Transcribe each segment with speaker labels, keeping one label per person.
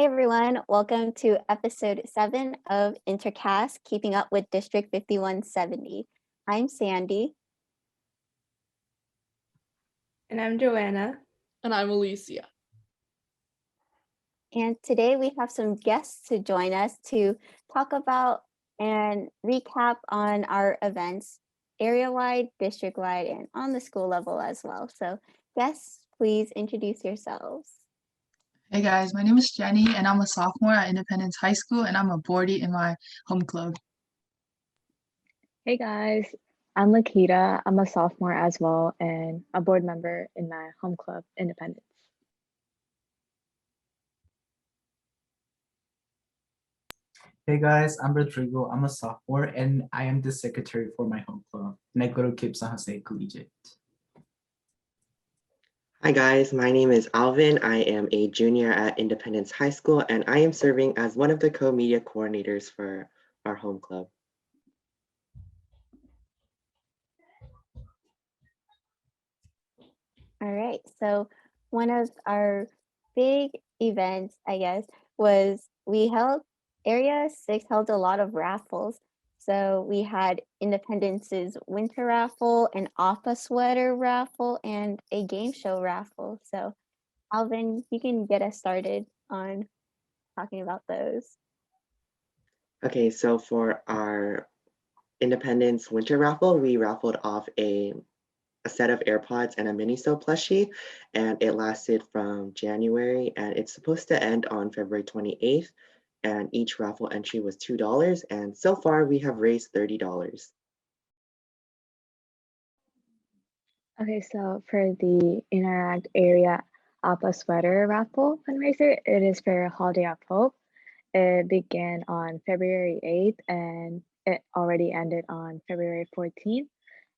Speaker 1: Hey everyone, welcome to episode 7 of Intercast, Keeping Up with District 5170. I'm Sandy.
Speaker 2: And I'm Joanna.
Speaker 3: And I'm Alicia.
Speaker 1: And today we have some guests to join us to talk about and recap on our events, area-wide, district-wide, and on the school level as well. So guests, please introduce yourselves.
Speaker 4: Hey guys, my name is Jenny and I'm a sophomore at Independence High School and I'm a boardie in my home club.
Speaker 5: Hey guys, I'm Likhitha. I'm a sophomore as well and a board member in my home club, Independence.
Speaker 6: Hey guys, I'm Rodrigo. I'm a sophomore and I am the secretary for my home club. And I go to Cape San Jose Collegiate.
Speaker 7: Hi guys, my name is Alvin. I am a junior at Independence High School and I am serving as one of the co-media coordinators for our home club.
Speaker 1: All right, so one of our big events, I guess, was Area 6 held a lot of raffles. So we had Independence's winter raffle, an Appa sweater raffle, and a game show raffle. So Alvin, you can get us started on talking about those.
Speaker 7: Okay, so for our Independence winter raffle, we raffled off a set of AirPods and a Miniso plushie, and it lasted from January and it's supposed to end on February 28th. And each raffle entry was $2. And so far we have raised $30.
Speaker 5: Okay, so for the Interact area Appa sweater raffle fundraiser, it is for Holiday of Hope. It began on February 8th and it already ended on February 14th.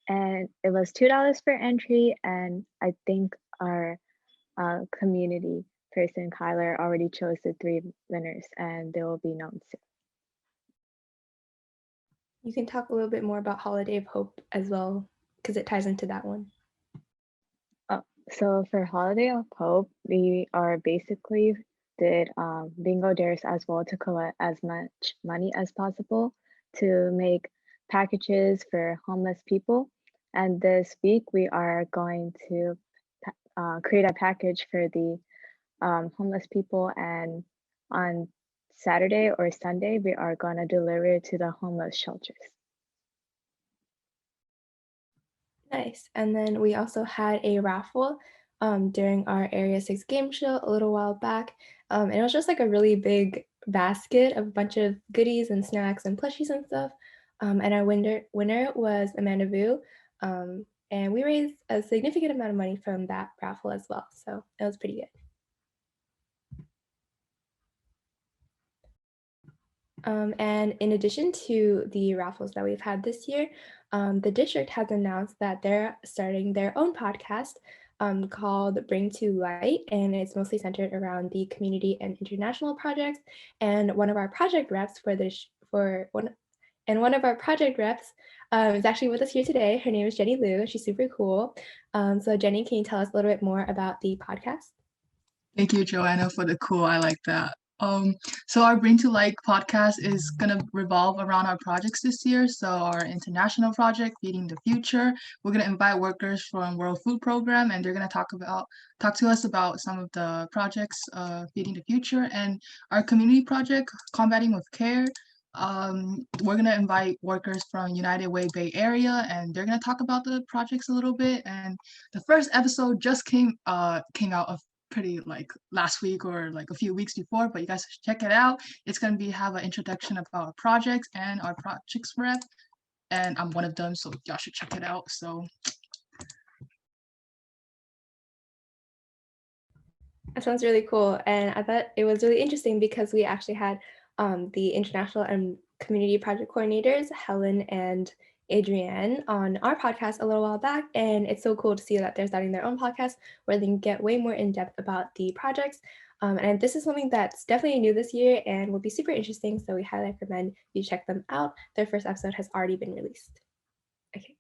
Speaker 5: And it was $2 per entry. And I think our community person, Kyler, already chose the 3 winners and they will be known soon.
Speaker 2: You can talk a little bit more about Holiday of Hope as well, because it ties into that one.
Speaker 5: So for Holiday of Hope, we are basically did bingo dares as well to collect as much money as possible to make packages for homeless people. And this week we are going to create a package for the homeless people, and on Saturday or Sunday we are going to deliver it to the homeless shelters.
Speaker 2: Nice. And then we also had a raffle during our Area 6 game show a little while back. And it was just like a really big basket of a bunch of goodies and snacks and plushies and stuff. And our winner was Amanda Vu. And we raised a significant amount of money from that raffle as well. So it was pretty good. And in addition to the raffles that we've had this year, the district has announced that they're starting their own podcast called Bring to Light, and it's mostly centered around the community and international projects. And one of our project reps is actually with us here today. Her name is Jenny Liu. She's super cool. So Jenny, can you tell us a little bit more about the podcast?
Speaker 4: Thank you, Joanna, for the cool. I like that. So our Bring to Like podcast is gonna revolve around our projects this year. So our international project, Feeding the Future, we're gonna invite workers from World Food Program, and they're gonna talk to us about some of the projects, Feeding the Future, and our community project, Combating with Care. We're gonna invite workers from United Way Bay Area, and they're gonna talk about the projects a little bit. And the first episode just came out of pretty like last week or like a few weeks before, but you guys should check it out. It's going to have an introduction about our projects and our projects rep, and I'm one of them, so y'all should check it out. So
Speaker 2: that sounds really cool, and I thought it was really interesting because we actually had the international and community project coordinators, Helen and Adrienne, on our podcast a little while back, and it's so cool to see that they're starting their own podcast where they can get way more in depth about the projects. And this is something that's definitely new this year and will be super interesting, so we highly recommend you check them out. Their first episode has already been released. Okay,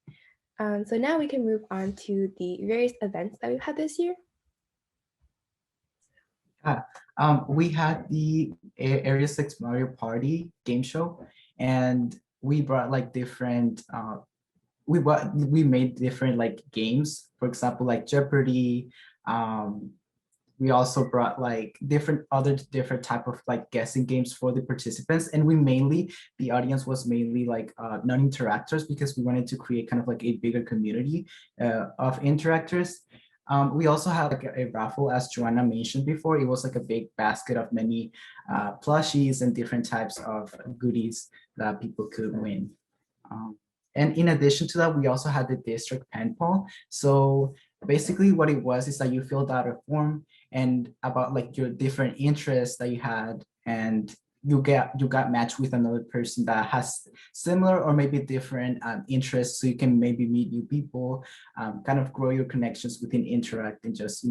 Speaker 2: so now we can move on to the various events that we've had this year.
Speaker 6: We had the Area 6 Mario Party game show, and we brought like different we made different like games, for example, like Jeopardy. We also brought like different type of like guessing games for the participants, and the audience was mainly like non-interactors, because we wanted to create kind of like a bigger community of interactors. We also had like a raffle, as Joanna mentioned before. It was like a big basket of many plushies and different types of goodies that people could win. Um, and in addition to that, we also had the district pen pal. So basically what it was is that you filled out a form and about like your different interests that you had, and you got matched with another person that has similar or maybe different interests, so you can maybe meet new people, kind of grow your connections within Interact, and just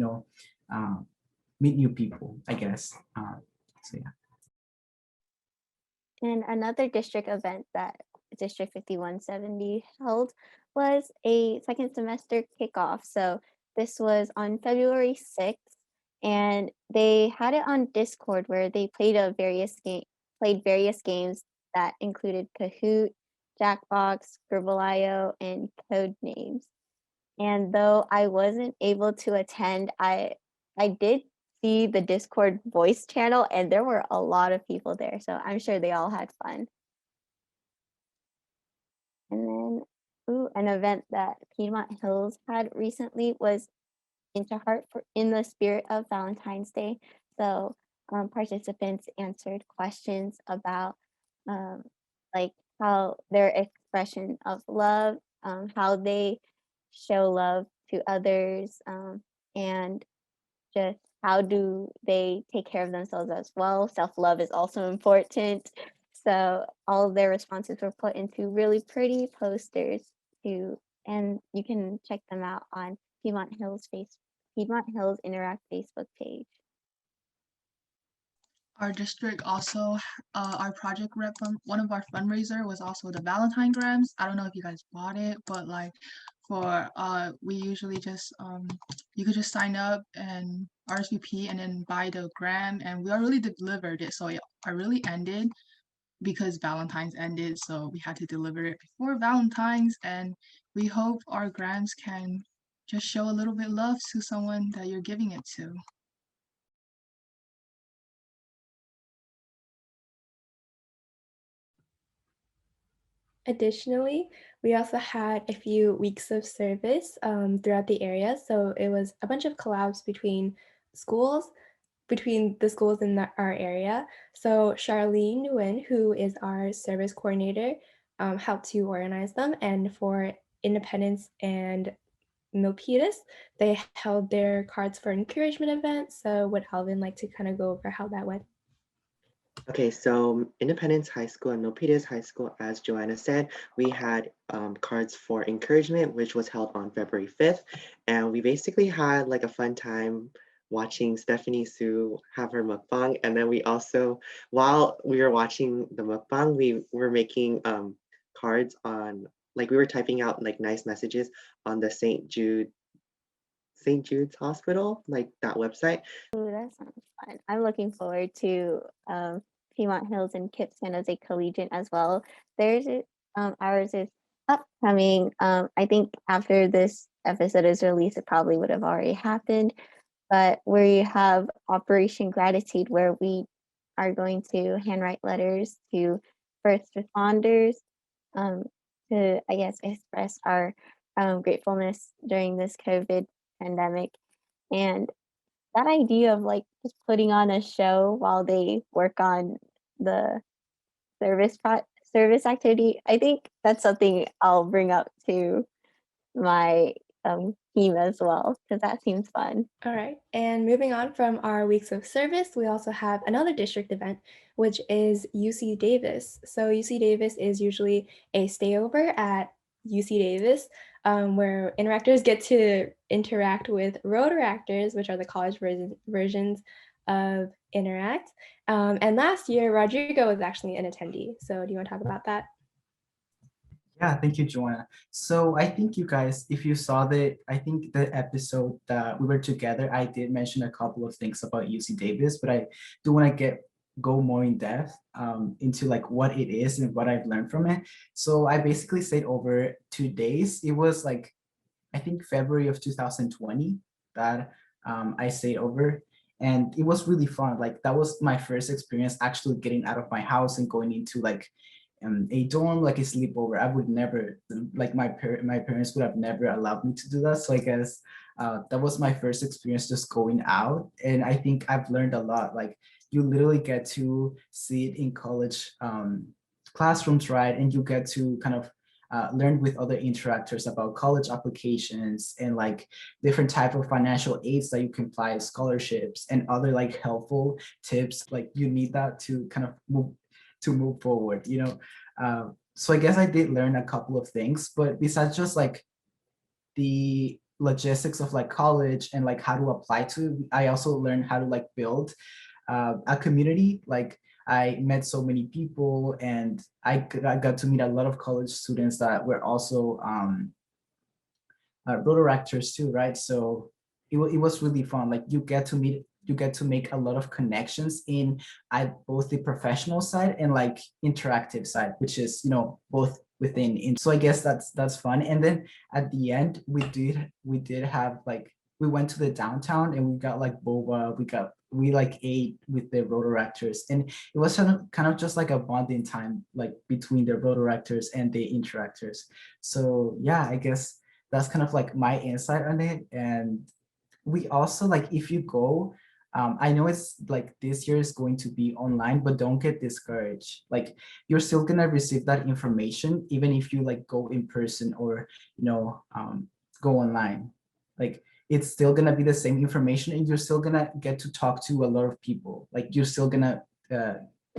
Speaker 6: meet new people, I guess. So yeah.
Speaker 1: And another district event that District 5170 held was a second semester kickoff. So this was on February 6th, and they had it on Discord, where they played various games that included Kahoot, Jackbox, Scribble.io, and Code Names. And though I wasn't able to attend, I did see the Discord voice channel, and there were a lot of people there, so I'm sure they all had fun. And then, an event that Piedmont Hills had recently was Interheart in the spirit of Valentine's Day. So participants answered questions about um, like how their expression of love, how they show love to others, and just how do they take care of themselves as well. Self-love is also important. So all of their responses were put into really pretty posters and you can check them out on Piedmont Hills Interact Facebook page.
Speaker 4: Our district also, our project rep, one of our fundraiser was also the Valentine grams. I don't know if you guys bought it, but like for we usually just you could just sign up and RSVP and then buy the gram, and we already delivered it, so it really ended because Valentine's ended, so we had to deliver it before Valentine's, and we hope our grams can just show a little bit love to someone that you're giving it to.
Speaker 2: Additionally, we also had a few weeks of service throughout the area. So it was a bunch of collabs between the schools in our area. So Charlene Nguyen, who is our service coordinator, helped to organize them. And for Independence and Milpitas, they held their Cards for Encouragement event. So would Alvin like to kind of go over how that went?
Speaker 7: Okay, so Independence High School and Milpitas High School, as Joanna said, we had Cards for Encouragement, which was held on February 5th. And we basically had like a fun time watching Stephanie Sue have her mukbang. And then we also, while we were watching the mukbang, we were making cards on, like we were typing out like nice messages on the St. Jude's Hospital, like that website.
Speaker 1: Ooh, that sounds fun. I'm looking forward to Piedmont Hills and KIPP San Jose Collegiate as well. Ours is upcoming. I think after this episode is released, it probably would have already happened. But we have Operation Gratitude, where we are going to handwrite letters to first responders to, I guess, express our gratefulness during this COVID pandemic. And that idea of like just putting on a show while they work on the service activity, I think that's something I'll bring up to my team as well, because that seems fun.
Speaker 2: All right, and moving on from our weeks of service, we also have another district event, which is UC Davis. So UC Davis is usually a stayover at UC Davis, where interactors get to interact with Rotaractors, which are the college versions of Interact. And last year, Rodrigo was actually an attendee. So do you want to talk about that?
Speaker 6: Yeah, thank you, Joanna. So I think you guys, if you saw I think the episode that we were together, I did mention a couple of things about UC Davis, but I do want to go more in depth into like what it is and what I've learned from it. So I basically stayed over 2 days. It was like, I think February of 2020 that I stayed over. And it was really fun. Like that was my first experience actually getting out of my house and going into like a dorm, like a sleepover. I would never, like my parents would have never allowed me to do that. So I guess that was my first experience just going out. And I think I've learned a lot. Like you literally get to sit in college classrooms, right? And you get to kind of learn with other interactors about college applications and like different type of financial aids that you can apply, scholarships and other like helpful tips. Like you need that to kind of move forward, you know. So I guess I did learn a couple of things, but besides just like the logistics of like college and like how to apply to it, I also learned how to like build a community. Like I met so many people and I got to meet a lot of college students that were also rotoractors too, right? So it was really fun. Like you get to make a lot of connections in both the professional side and like interactive side, which is, you know, both within. So I guess that's fun. And then at the end, we did have like, we went to the downtown and we got like boba. We like ate with the rotoractors, and it was kind of just like a bonding time, like between the rotoractors and the interactors. So yeah, I guess that's kind of like my insight on it. And we also like, if you go, I know it's like this year is going to be online, but don't get discouraged. Like you're still gonna receive that information even if you like go in person or, you know, go online. Like it's still gonna be the same information and you're still gonna get to talk to a lot of people. Like you're still gonna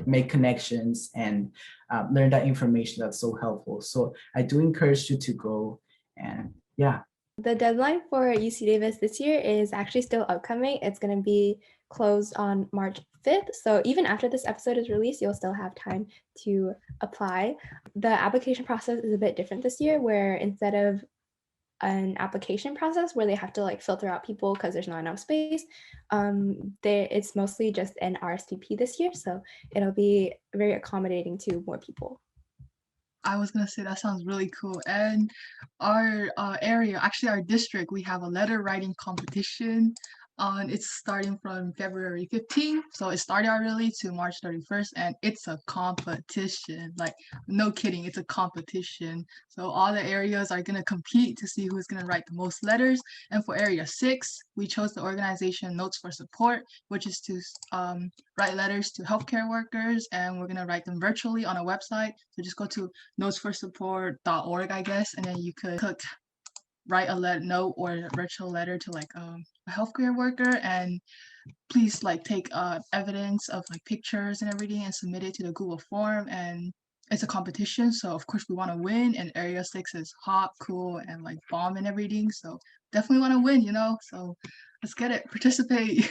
Speaker 6: make connections and learn that information that's so helpful. So I do encourage you to go. And yeah.
Speaker 2: The deadline for UC Davis this year is actually still upcoming. It's going to be closed on March 5th. So even after this episode is released, you'll still have time to apply. The application process is a bit different this year, where instead of an application process where they have to like filter out people because there's not enough space, it's mostly just an RSVP this year. So it'll be very accommodating to more people.
Speaker 4: I was gonna say that sounds really cool. And our area, actually our district, we have a letter writing competition. It's starting from February 15th, so it started already to March 31st, and it's a competition. Like no kidding, it's a competition. So all the areas are gonna compete to see who's gonna write the most letters. And for Area 6, we chose the organization Notes for Support, which is to write letters to healthcare workers, and we're gonna write them virtually on a website. So just go to notesforsupport.org, I guess, and then you could click write a note or a virtual letter to like a healthcare worker, and please like take evidence of like pictures and everything and submit it to the Google form. And it's a competition, so of course we want to win, and Area 6 is hot, cool, and like bomb and everything, so definitely want to win, you know. So let's get it, participate.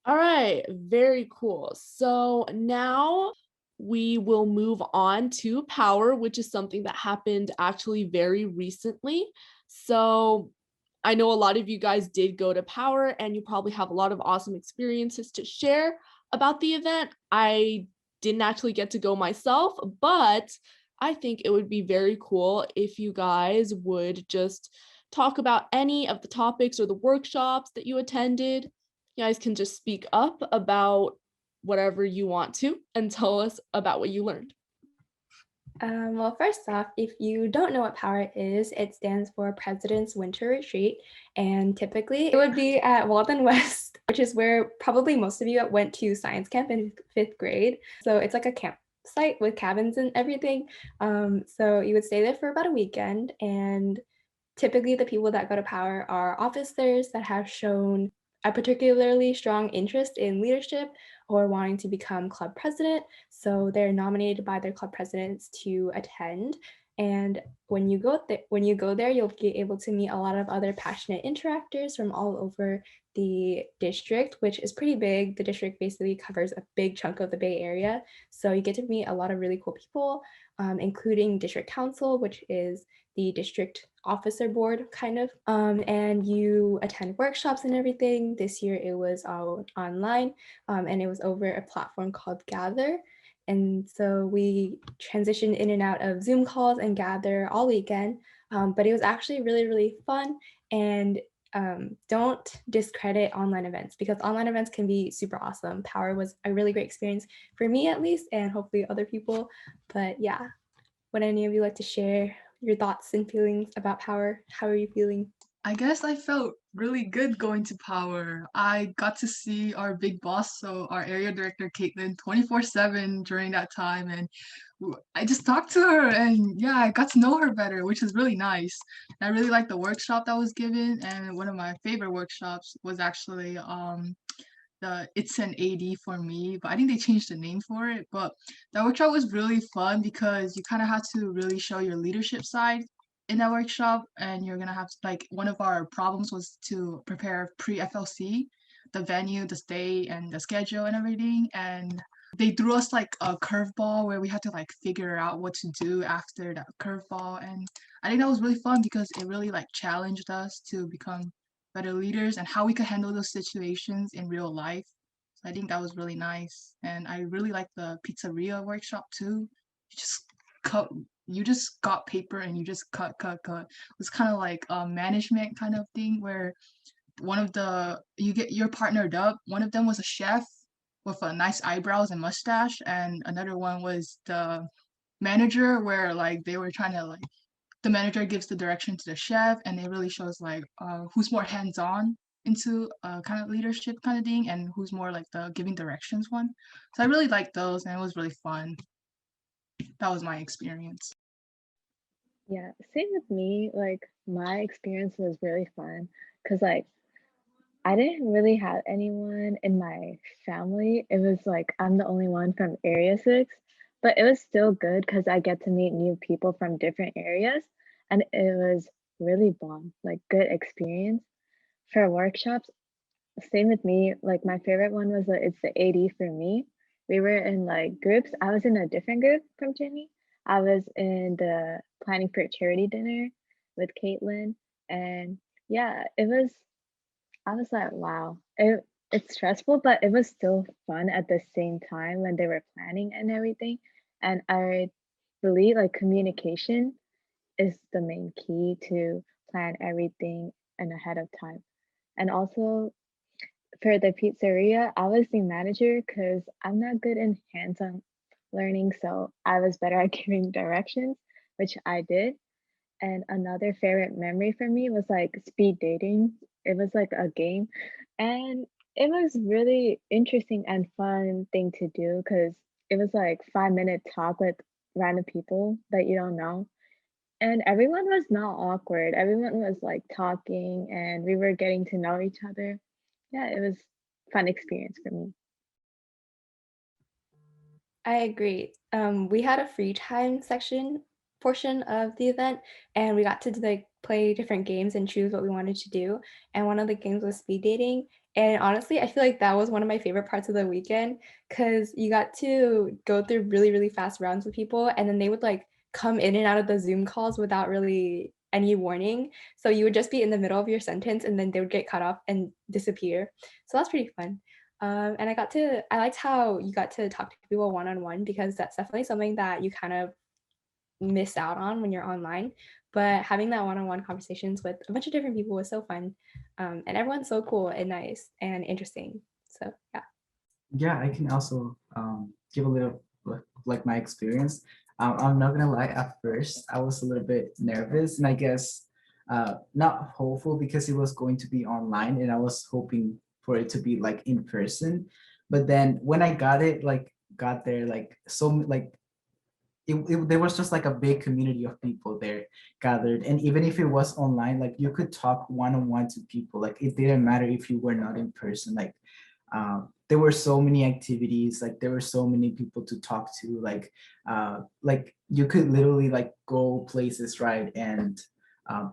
Speaker 3: All right, very cool. So now we will move on to Power, which is something that happened actually very recently. So I know a lot of you guys did go to Power and you probably have a lot of awesome experiences to share about the event. I didn't actually get to go myself, but I think it would be very cool if you guys would just talk about any of the topics or the workshops that you attended. You guys can just speak up about whatever you want to and tell us about what you learned.
Speaker 2: Well, first off, if you don't know what POWER is, it stands for President's Winter Retreat. And typically it would be at Walden West, which is where probably most of you went to science camp in 5th grade. So it's like a campsite with cabins and everything. So you would stay there for about a weekend. And typically the people that go to POWER are officers that have shown a particularly strong interest in leadership or wanting to become club president. So they're nominated by their club presidents to attend. And when you go there, you'll be able to meet a lot of other passionate interactors from all over the district, which is pretty big. The district basically covers a big chunk of the Bay Area. So you get to meet a lot of really cool people, including district council, which is the district officer board kind of, and you attend workshops and everything. This year it was all online, and it was over a platform called Gather. And so we transitioned in and out of Zoom calls and Gather all weekend, but it was actually really, really fun. And don't discredit online events, because online events can be super awesome. Power was a really great experience for me, at least, and hopefully other people. But yeah, would any of you like to share your thoughts and feelings about Power? How are you feeling?
Speaker 4: I guess I felt really good going to Power. I got to see our big boss, so our area director, Caitlin, 24/7 during that time. And I just talked to her, and yeah, I got to know her better, which is really nice. I really liked the workshop that was given. And one of my favorite workshops was actually the It's an AD for Me, but I think they changed the name for it. But that workshop was really fun because you kind of had to really show your leadership side in that workshop, and you're gonna have to, like, one of our problems was to prepare pre-FLC, the venue, the stay, and the schedule and everything. And they threw us like a curveball where we had to like figure out what to do after that curveball. And I think that was really fun because it really like challenged us to become better leaders and how we could handle those situations in real life. So I think that was really nice. And I really like the pizzeria workshop too. You just cut, you just got paper and you just cut. It was kind of like a management kind of thing where one of the, you get your partnered up. One of them was a chef with a nice eyebrows and mustache, and another one was the manager where like they were trying to like, the manager gives the direction to the chef, and it really shows like who's more hands-on into kind of leadership kind of thing, and who's more like the giving directions one. So I really liked those, and it was really fun. That was my experience.
Speaker 5: Yeah, same with me. Like my experience was really fun because like I didn't really have anyone in my family. It was like I'm the only one from Area 6, but it was still good because I get to meet new people from different areas, and it was really bomb, like good experience. For workshops, same with me. Like my favorite one was it's the AD for me. We were in like groups. I was in a different group from Jenny. I was in the planning for charity dinner with Caitlin, and yeah, it was. I was like, wow, it's stressful, but it was still fun at the same time when they were planning and everything. And I believe like communication is the main key to plan everything and ahead of time. And also for the pizzeria, I was the manager because I'm not good in hands-on learning, so I was better at giving directions, which I did. And another favorite memory for me was like speed dating. It was like a game, and it was really interesting and fun thing to do because it was like 5 minute talk with random people that you don't know. And everyone was not awkward. Everyone was like talking and we were getting to know each other. Yeah, it was fun experience for me.
Speaker 2: I agree. We had a free time section portion of the event, and we got to like play different games and choose what we wanted to do. And one of the games was speed dating. And honestly, I feel like that was one of my favorite parts of the weekend because you got to go through really, really fast rounds with people, and then they would like come in and out of the Zoom calls without really any warning. So you would just be in the middle of your sentence, and then they would get cut off and disappear. So that's pretty fun. And I liked how you got to talk to people one-on-one because that's definitely something that you kind of miss out on when you're online. But having that one-on-one conversations with a bunch of different people was so fun. And everyone's so cool and nice and interesting. So yeah.
Speaker 6: Yeah, I can also give a little like my experience. I'm not gonna lie, at first I was a little bit nervous and I guess not hopeful because it was going to be online and I was hoping for it to be like in person. But then when I got there, like so like there was just like a big community of people there gathered, and even if it was online, like you could talk one-on-one to people, like it didn't matter if you were not in person. Like there were so many activities, like there were so many people to talk to, like you could literally like go places, right, and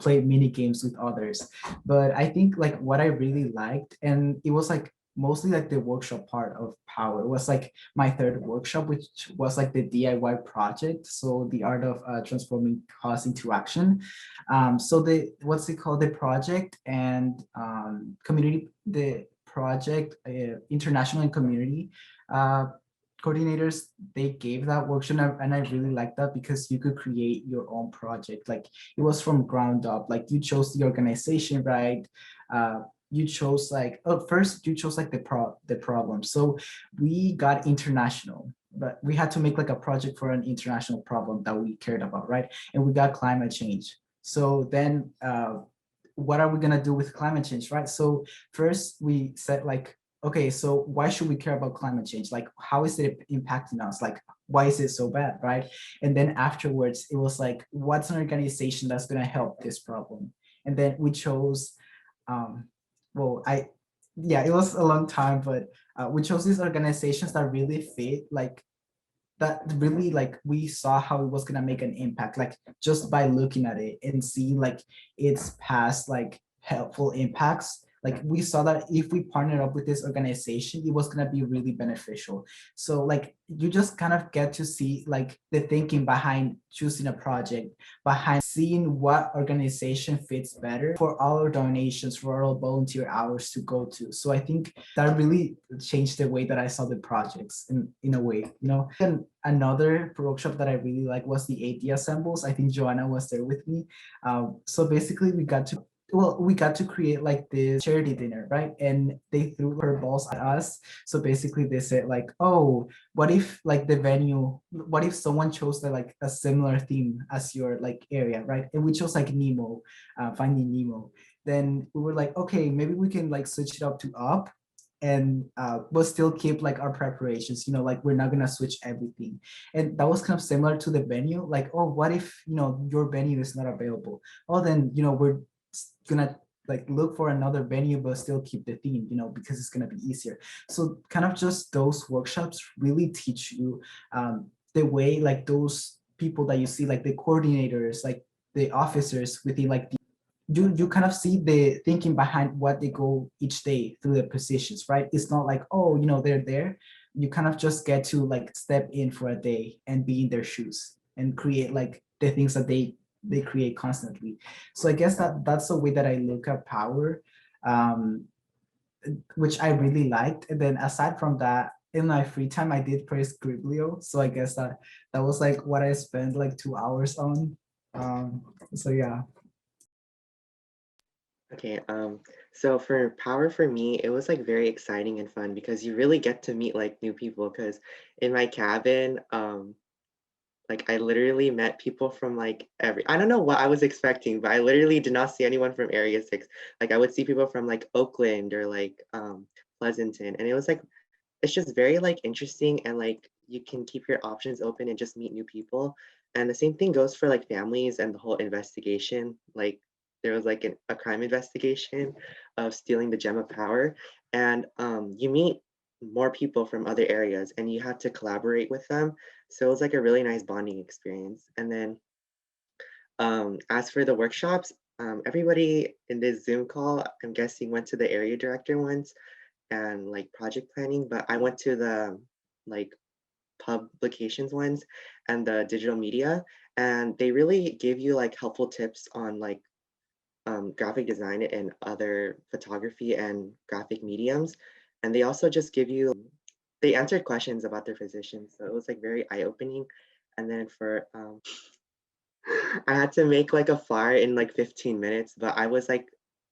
Speaker 6: play mini games with others. But I think like what I really liked, and it was like mostly like the workshop part of Power, was like my third workshop, which was like the DIY project. So the art of transforming cause into action. So the what's it called, the project and community, the project international and community uh, coordinators, they gave that workshop, and I really like that because you could create your own project. Like it was from ground up, like you chose the organization, right? You chose like, oh, first you chose like the problem. So we got international, but we had to make like a project for an international problem that we cared about, right? And we got climate change. So then what are we gonna do with climate change, right? So first we said like, okay, so why should we care about climate change? Like, how is it impacting us? Like, why is it so bad, right? And then afterwards, it was like, what's an organization that's gonna help this problem? And then we chose, well, yeah, it was a long time, but we chose these organizations that really fit, like that really like we saw how it was gonna make an impact, like just by looking at it and seeing like its past like helpful impacts. Like we saw that if we partnered up with this organization, it was gonna be really beneficial. So like you just kind of get to see like the thinking behind choosing a project, behind seeing what organization fits better for all our donations, for all volunteer hours to go to. So I think that really changed the way that I saw the projects in a way, you know. And another workshop that I really like was the AD assembles. I think Joanna was there with me. So basically we got to create like this charity dinner, right? And they threw her balls at us. So basically they said like, oh, what if like the venue, what if someone chose the, like a similar theme as your like area, right? And we chose like Nemo, Finding Nemo. Then we were like, okay, maybe we can like switch it up to Up, and we'll still keep like our preparations, you know, like we're not gonna switch everything. And that was kind of similar to the venue, like, oh, what if, you know, your venue is not available? Oh, then, you know, we're gonna like look for another venue but still keep the theme, you know, because it's gonna be easier. So kind of just those workshops really teach you the way like those people that you see, like the coordinators, like the officers within like the, you kind of see the thinking behind what they go each day through the positions, right? It's not like, oh, you know, they're there. You kind of just get to like step in for a day and be in their shoes and create like the things that they create constantly. So I guess that's the way that I look at Power, which I really liked. And then aside from that, in my free time, I did play Scriblio. So I guess that was like what I spent like 2 hours on. So yeah.
Speaker 7: Okay, so for Power for me, it was like very exciting and fun because you really get to meet like new people. Because in my cabin, like I literally met people from like I don't know what I was expecting, but I literally did not see anyone from Area 6. Like I would see people from like Oakland or like Pleasanton, and it was like it's just very like interesting, and like you can keep your options open and just meet new people. And the same thing goes for like families and the whole investigation. Like there was like a crime investigation of stealing the gem of power, and you meet more people from other areas and you have to collaborate with them. So it was like a really nice bonding experience. And then as for the workshops, everybody in this Zoom call, I'm guessing, went to the area director ones and like project planning, but I went to the like publications ones and the digital media, and they really give you like helpful tips on like graphic design and other photography and graphic mediums. And they also just give you, they answered questions about their positions. So it was like very eye-opening. And then for, I had to make like a flyer in like 15 minutes, but I was like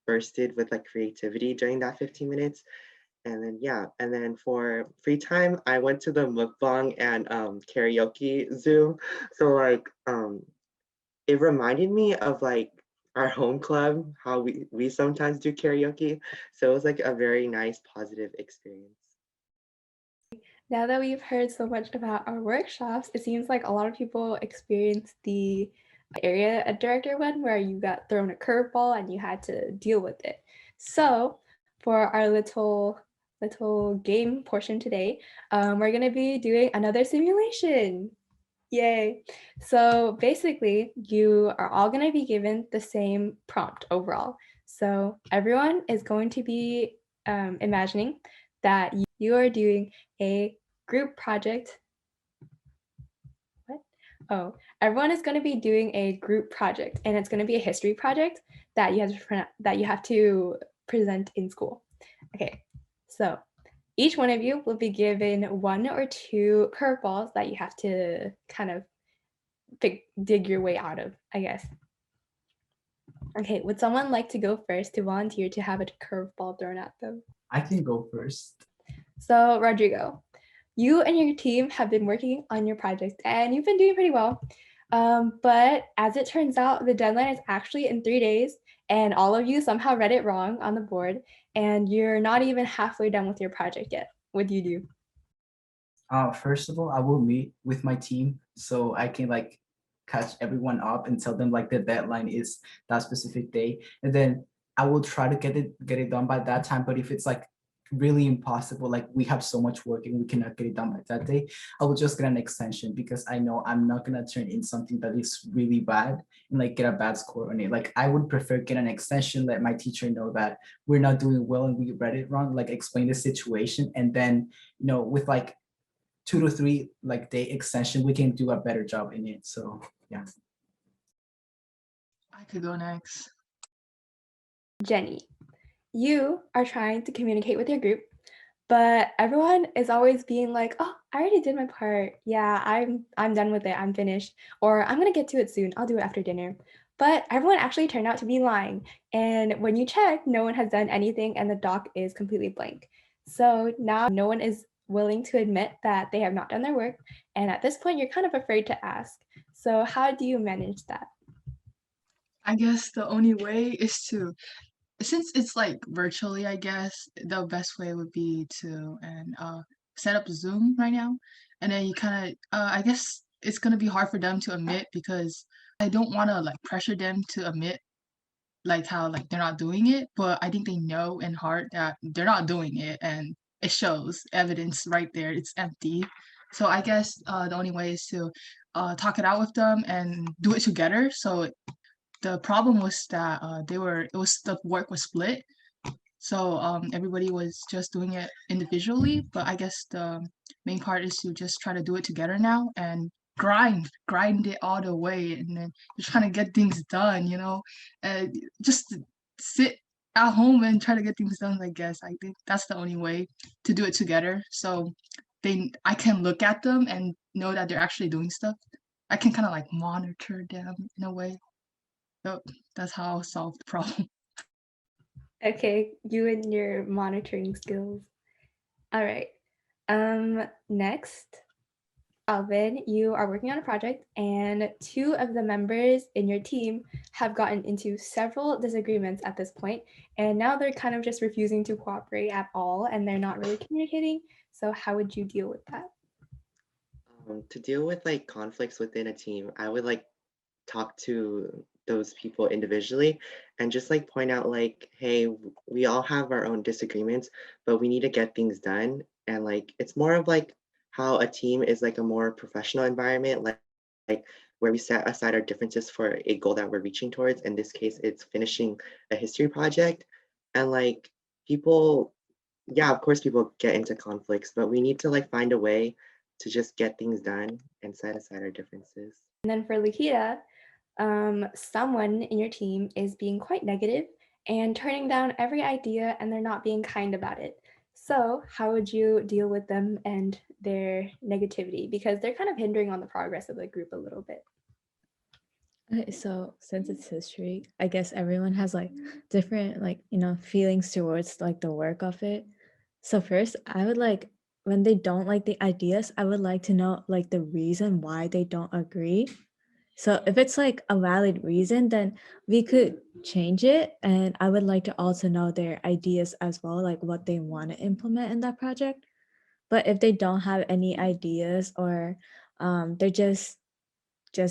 Speaker 7: bursted with like creativity during that 15 minutes. And then, yeah, and then for free time, I went to the mukbang and karaoke Zoom. So like, it reminded me of like our home club, how we sometimes do karaoke. So it was like a very nice, positive experience.
Speaker 2: Now that we've heard so much about our workshops, it seems like a lot of people experienced the area director one where you got thrown a curveball and you had to deal with it. So for our little little game portion today, we're going to be doing another simulation. Yay. So basically, you are all going to be given the same prompt overall. So everyone is going to be imagining that you are doing a group project. What? Oh, everyone is going to be doing a group project, and it's going to be a history project that you have to present in school. Okay, so each one of you will be given 1 or 2 curveballs that you have to kind of dig your way out of, I guess. Okay, would someone like to go first to volunteer to have a curveball thrown at them?
Speaker 6: I can go first.
Speaker 2: So, Rodrigo, you and your team have been working on your project and you've been doing pretty well. But as it turns out, the deadline is actually in 3 days, and all of you somehow read it wrong on the board, and you're not even halfway done with your project yet. What do you do?
Speaker 6: First of all, I will meet with my team so I can like catch everyone up and tell them like the deadline is that specific day, and then I will try to get it done by that time. But if it's like really impossible, like we have so much work and we cannot get it done by that day, I will just get an extension because I know I'm not gonna turn in something that is really bad and like get a bad score on it. Like I would prefer get an extension, let my teacher know that we're not doing well and we read it wrong, like explain the situation, and then with like 2 to 3 like day extension, we can do a better job in it. So yeah.
Speaker 4: I could go next.
Speaker 2: Jenny, you are trying to communicate with your group, but everyone is always being like, oh, I already did my part. Yeah, I'm done with it. I'm finished. Or I'm going to get to it soon. I'll do it after dinner. But everyone actually turned out to be lying. And when you check, no one has done anything and the doc is completely blank. So now no one is willing to admit that they have not done their work. And at this point, you're kind of afraid to ask. So how do you manage that?
Speaker 4: I guess the only way is to, since it's like virtually, I guess the best way would be to set up Zoom right now, and then you kind of I guess it's gonna be hard for them to admit because I don't want to like pressure them to admit like how like they're not doing it, but I think they know in heart that they're not doing it, and it shows evidence right there. It's empty. So I guess the only way is to talk it out with them and do it together. So the problem was that the work was split, so everybody was just doing it individually. But I guess the main part is to just try to do it together now and grind it all the way, and then just trying to get things done. Just sit at home and try to get things done. I guess I think that's the only way to do it together. So I can look at them and know that they're actually doing stuff. I can kind of like monitor them in a way. So that's how I'll solve the problem.
Speaker 2: Okay, you and your monitoring skills. All right. Next, Alvin, you are working on a project and 2 of the members in your team have gotten into several disagreements at this point, and now they're kind of just refusing to cooperate at all and they're not really communicating. So how would you deal with that?
Speaker 7: To deal with like conflicts within a team, I would like talk to those people individually and just like point out like, hey, we all have our own disagreements, but we need to get things done. And like it's more of like how a team is like a more professional environment, like where we set aside our differences for a goal that we're reaching towards. In this case, it's finishing a history project. And like people, yeah, of course people get into conflicts, but we need to like find a way to just get things done and set aside our differences.
Speaker 2: And then for Likhitha, someone in your team is being quite negative and turning down every idea, and they're not being kind about it. So how would you deal with them and their negativity? Because they're kind of hindering on the progress of the group a little bit.
Speaker 5: Okay, so since it's history, I guess everyone has like different feelings towards like the work of it. So first, I would like when they don't like the ideas, I would like to know like the reason why they don't agree. So if it's like a valid reason, then we could change it. And I would like to also know their ideas as well, like what they want to implement in that project. But if they don't have any ideas or they're just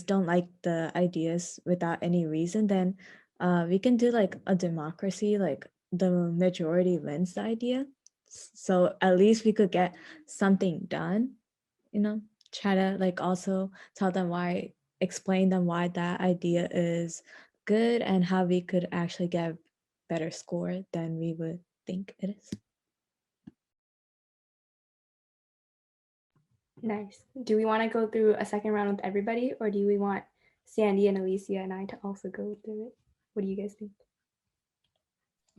Speaker 5: don't like the ideas without any reason, then we can do like a democracy, like the majority wins the idea. So at least we could get something done, try to like also tell them why, explain them why that idea is good and how we could actually get a better score than we would think it is.
Speaker 2: Nice. Do we want to go through a second round with everybody, or do we want Sandy and Alicia and I to also go through it? What do you guys think?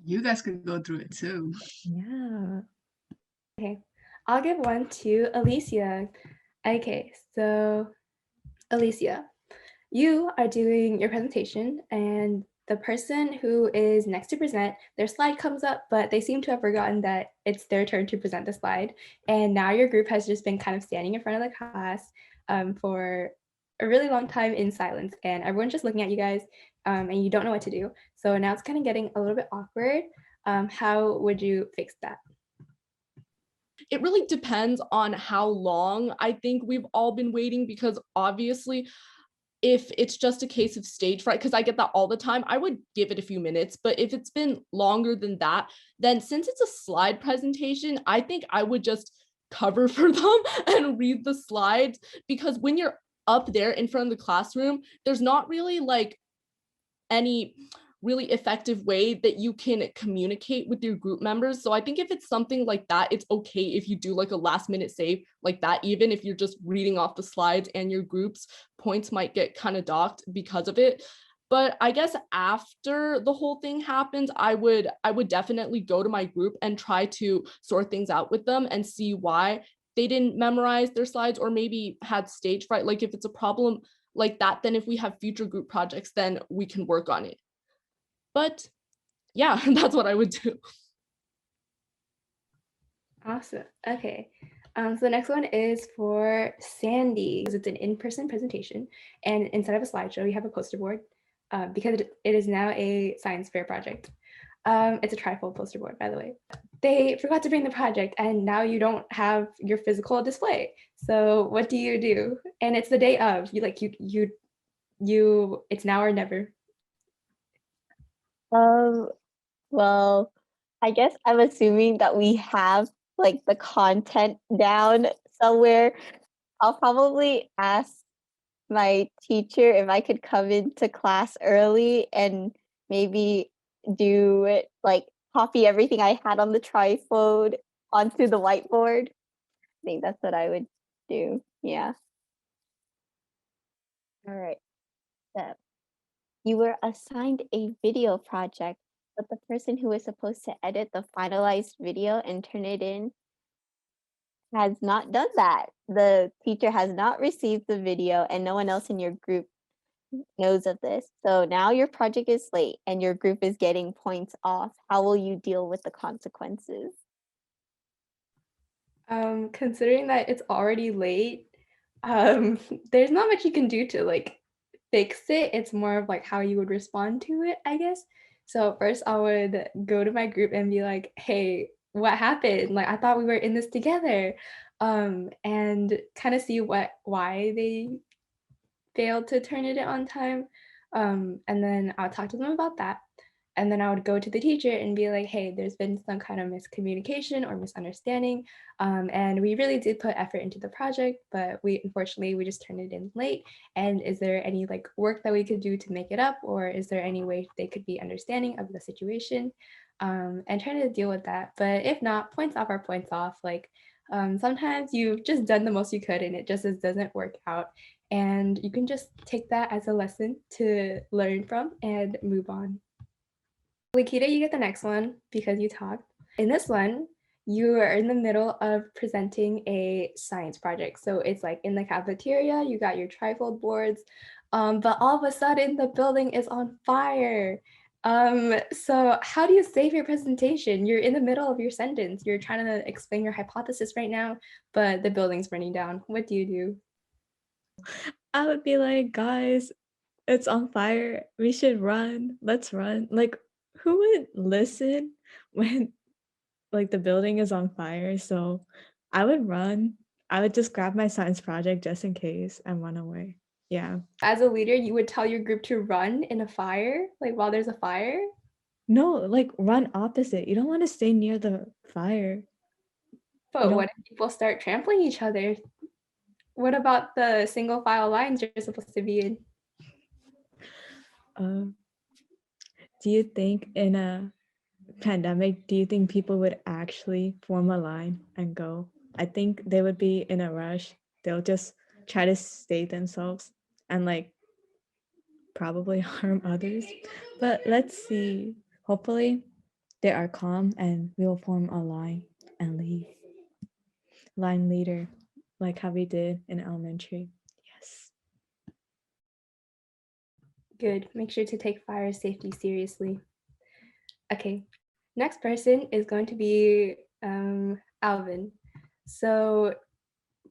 Speaker 4: You guys could go through it too.
Speaker 5: Yeah.
Speaker 2: Okay, I'll give one to Alicia. Okay, so Alicia, you are doing your presentation and the person who is next to present, their slide comes up, but they seem to have forgotten that it's their turn to present the slide. And now your group has just been kind of standing in front of the class for a really long time in silence, and everyone's just looking at you guys and you don't know what to do. So now it's kind of getting a little bit awkward. How would you fix that?
Speaker 3: It really depends on how long I think we've all been waiting, because obviously if it's just a case of stage fright, because I get that all the time, I would give it a few minutes. But if it's been longer than that, then since it's a slide presentation, I think I would just cover for them and read the slides, because when you're up there in front of the classroom, there's not really like any really effective way that you can communicate with your group members. So I think if it's something like that, it's okay if you do like a last minute save like that, even if you're just reading off the slides and your group's points might get kind of docked because of it. But I guess after the whole thing happens, I would definitely go to my group and try to sort things out with them and see why they didn't memorize their slides or maybe had stage fright. Like if it's a problem like that, then if we have future group projects, then we can work on it. But yeah, that's what I would do.
Speaker 2: Awesome. Okay. So the next one is for Sandy, because it's an in-person presentation, and instead of a slideshow, you have a poster board because it is now a science fair project. It's a trifold poster board, by the way. They forgot to bring the project, and now you don't have your physical display. So what do you do? And it's the day of. It's now or never.
Speaker 1: Well, I guess I'm assuming that we have like the content down somewhere. I'll probably ask my teacher if I could come into class early and maybe do it, like copy everything I had on the trifold onto the whiteboard. I think that's what I would do. Yeah. All right. So you were assigned a video project, but the person who was supposed to edit the finalized video and turn it in has not done that. The teacher has not received the video and no one else in your group knows of this. So now your project is late and your group is getting points off. How will you deal with the consequences?
Speaker 2: Considering that it's already late, there's not much you can do to like fix it. It's more of like how you would respond to it, I guess. So first I would go to my group and be like, hey, what happened? Like I thought we were in this together. And kind of see why they failed to turn it in on time. And then I'll talk to them about that. And then I would go to the teacher and be like, hey, there's been some kind of miscommunication or misunderstanding. And we really did put effort into the project, but unfortunately, we just turned it in late. And is there any like work that we could do to make it up? Or is there any way they could be understanding of the situation? And trying to deal with that. But if not, points off are points off. Like sometimes you've just done the most you could and it just doesn't work out. And you can just take that as a lesson to learn from and move on. Likhitha, you get the next one because you talked. In this one, you are in the middle of presenting a science project. So it's like in the cafeteria, you got your trifold boards, but all of a sudden the building is on fire. So how do you save your presentation? You're in the middle of your sentence. You're trying to explain your hypothesis right now, but the building's burning down. What do you do?
Speaker 5: I would be like, guys, it's on fire. We should run. Let's run. Like, who would listen when like the building is on fire? So I would run. I would just grab my science project just in case and run away. Yeah.
Speaker 2: As a leader, you would tell your group to run in a fire, like while there's a fire?
Speaker 5: No, like run opposite. You don't want to stay near the fire.
Speaker 2: But what if people start trampling each other? What about the single file lines you're supposed to be in?
Speaker 5: Do you think in a pandemic, do you think people would actually form a line and go? I think they would be in a rush. They'll just try to stay themselves and like probably harm others. But let's see. Hopefully they are calm and we'll form a line and leave. Line leader, like how we did in elementary. Yes.
Speaker 2: Good. Make sure to take fire safety seriously. Okay. Next person is going to be Alvin. So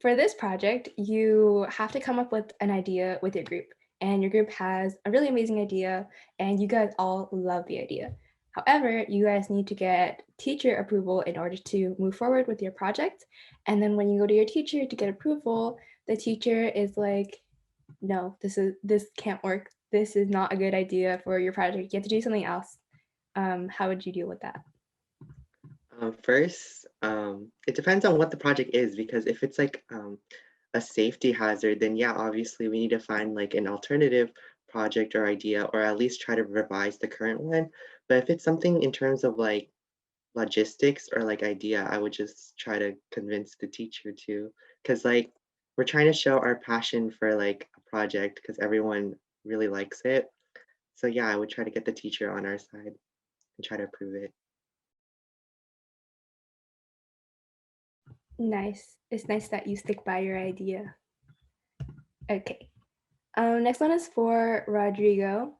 Speaker 2: for this project, you have to come up with an idea with your group. And your group has a really amazing idea, and you guys all love the idea. However, you guys need to get teacher approval in order to move forward with your project. And then when you go to your teacher to get approval, the teacher is like, no, this can't work. This is not a good idea for your project. You have to do something else. How would you deal with that?
Speaker 7: First, it depends on what the project is, because if it's like a safety hazard, then yeah, obviously we need to find like an alternative project or idea, or at least try to revise the current one. But if it's something in terms of like logistics or like idea, I would just try to convince the teacher to, because like we're trying to show our passion for like a project because everyone really likes it. So yeah, I would try to get the teacher on our side and try to approve it.
Speaker 2: Nice. It's nice that you stick by your idea. Okay. Next one is for Rodrigo.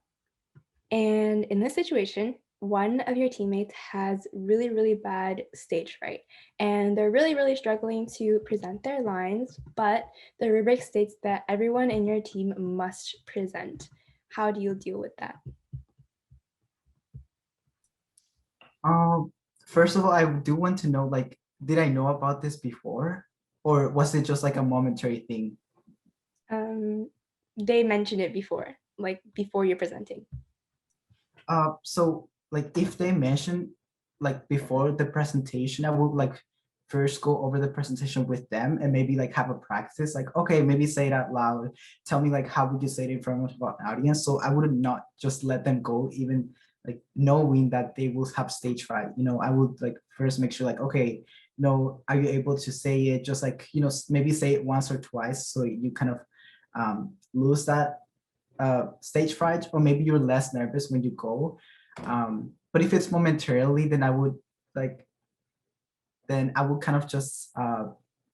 Speaker 2: And in this situation, one of your teammates has really, really bad stage fright, and they're really, really struggling to present their lines, but the rubric states that everyone in your team must present. How do you deal with that?
Speaker 6: First of all, I do want to know, like, did I know about this before, or was it just like a momentary thing?
Speaker 2: They mentioned it before, like before you're presenting.
Speaker 6: So like if they mention like before the presentation, I would like first go over the presentation with them and maybe like have a practice, like, okay, maybe say it out loud. Tell me like how would you say it in front of an audience? So I would not just let them go, even like knowing that they will have stage fright. I would like first make sure like, okay, are you able to say it? Just like, maybe say it once or twice so you kind of lose that stage fright, or maybe you're less nervous when you go. But if it's momentarily, then I would kind of just